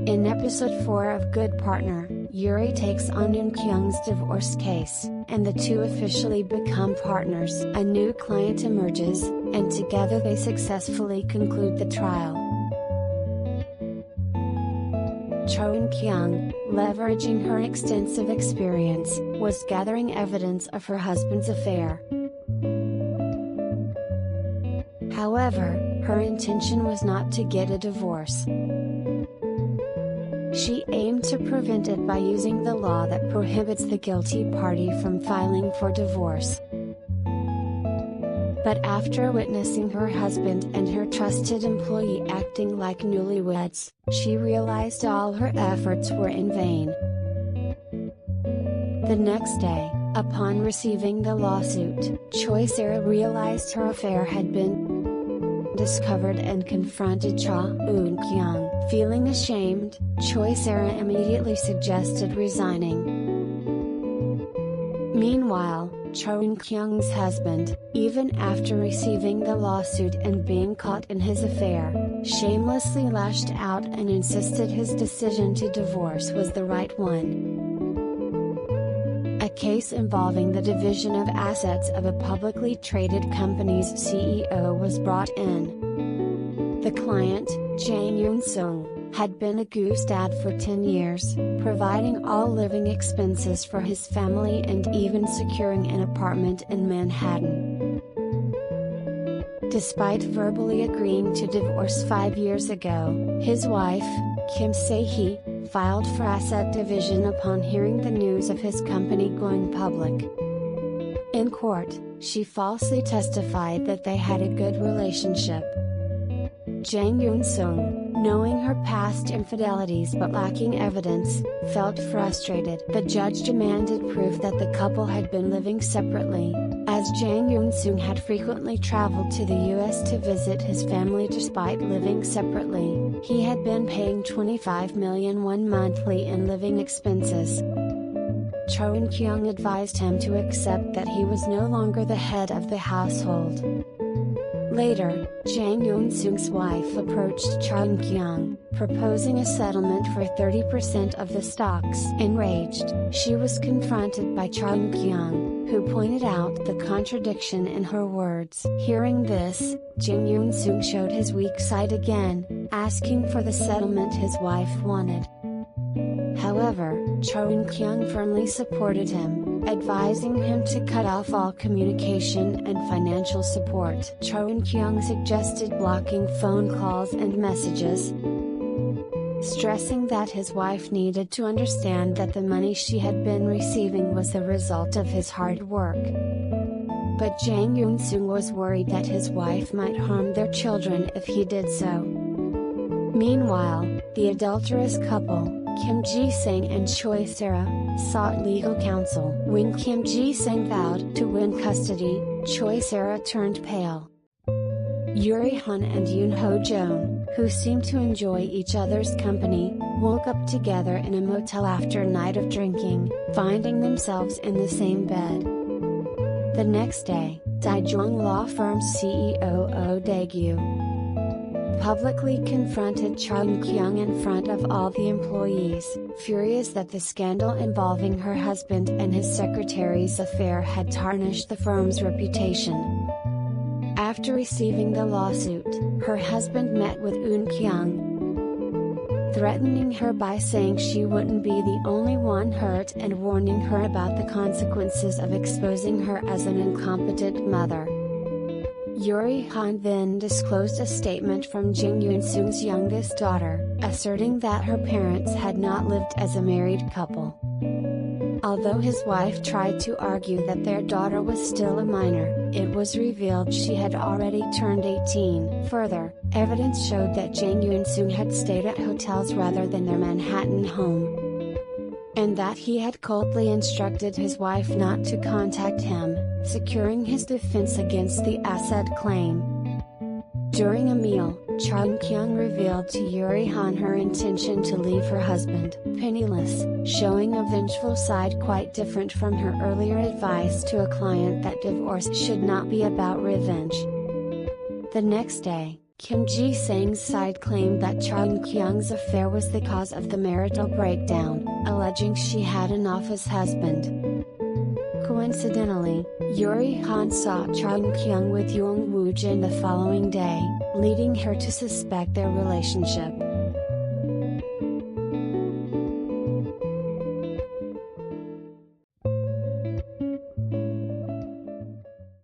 In episode 4 of Good Partner, Yuri takes on Eun Kyung's divorce case, and the two officially become partners. A new client emerges, and together they successfully conclude the trial. Eun Kyung, leveraging her extensive experience, was gathering evidence of her husband's affair. However, her intention was not to get a divorce. She aimed to prevent it by using the law that prohibits the guilty party from filing for divorce. But after witnessing her husband and her trusted employee acting like newlyweds, she realized all her efforts were in vain. The next day, upon receiving the lawsuit, Choi Sarah realized her affair had been discovered and confronted Eun Kyung. Feeling ashamed, Choi Sarah immediately suggested resigning. Meanwhile, Eun Kyung's husband, even after receiving the lawsuit and being caught in his affair, shamelessly lashed out and insisted his decision to divorce was the right one. A case involving the division of assets of a publicly traded company's CEO was brought in. The client, Jang Yoon-sung, had been a goose dad for 10 years, providing all living expenses for his family and even securing an apartment in Manhattan. Despite verbally agreeing to divorce 5 years ago, his wife, Kim Se-hee, filed for asset division upon hearing the news of his company going public. In court, she falsely testified that they had a good relationship. Jang Yoon-sung, knowing her past infidelities but lacking evidence, felt frustrated. The judge demanded proof that the couple had been living separately, as Jang Yoon-sung had frequently traveled to the US to visit his family despite living separately. He had been paying 25 million won monthly in living expenses. Eun Kyung advised him to accept that he was no longer the head of the household. Later, Jang Yoon-sung's wife approached Eun Kyung, proposing a settlement for 30% of the stocks. Enraged, she was confronted by Eun Kyung, who pointed out the contradiction in her words. Hearing this, Jang Yoon-sung showed his weak side again, asking for the settlement his wife wanted. However, Eun Kyung firmly supported him, advising him to cut off all communication and financial support. Eun Kyung suggested blocking phone calls and messages, stressing that his wife needed to understand that the money she had been receiving was the result of his hard work. But Jang Yoon-sung was worried that his wife might harm their children if he did so. Meanwhile, the adulterous couple, Kim Ji-sang and Choi Sarah, sought legal counsel. When Kim Ji-sang vowed to win custody, Choi Sarah turned pale. Yuri Han and Yoon Ho-jeon, who seemed to enjoy each other's company, woke up together in a motel after a night of drinking, finding themselves in the same bed. The next day, Daejeong law firm's CEO Oh Daegu publicly confronted Eun Kyung in front of all the employees, furious that the scandal involving her husband and his secretary's affair had tarnished the firm's reputation. After receiving the lawsuit, her husband met with Eun Kyung, threatening her by saying she wouldn't be the only one hurt and warning her about the consequences of exposing her as an incompetent mother. Yuri Han then disclosed a statement from Jang Yoon-sung's youngest daughter, asserting that her parents had not lived as a married couple. Although his wife tried to argue that their daughter was still a minor, it was revealed she had already turned 18. Further, evidence showed that Jang Yoon-sung had stayed at hotels rather than their Manhattan home, and that he had coldly instructed his wife not to contact him, securing his defense against the asset claim. During a meal, Eun Kyung revealed to Yuri Han her intention to leave her husband penniless, showing a vengeful side quite different from her earlier advice to a client that divorce should not be about revenge. The next day, Kim Ji-sang's side claimed that Chung-kyung's affair was the cause of the marital breakdown, alleging she had an office husband. Coincidentally, Yuri Han saw Chung-kyung with Young Woo-jin the following day, leading her to suspect their relationship.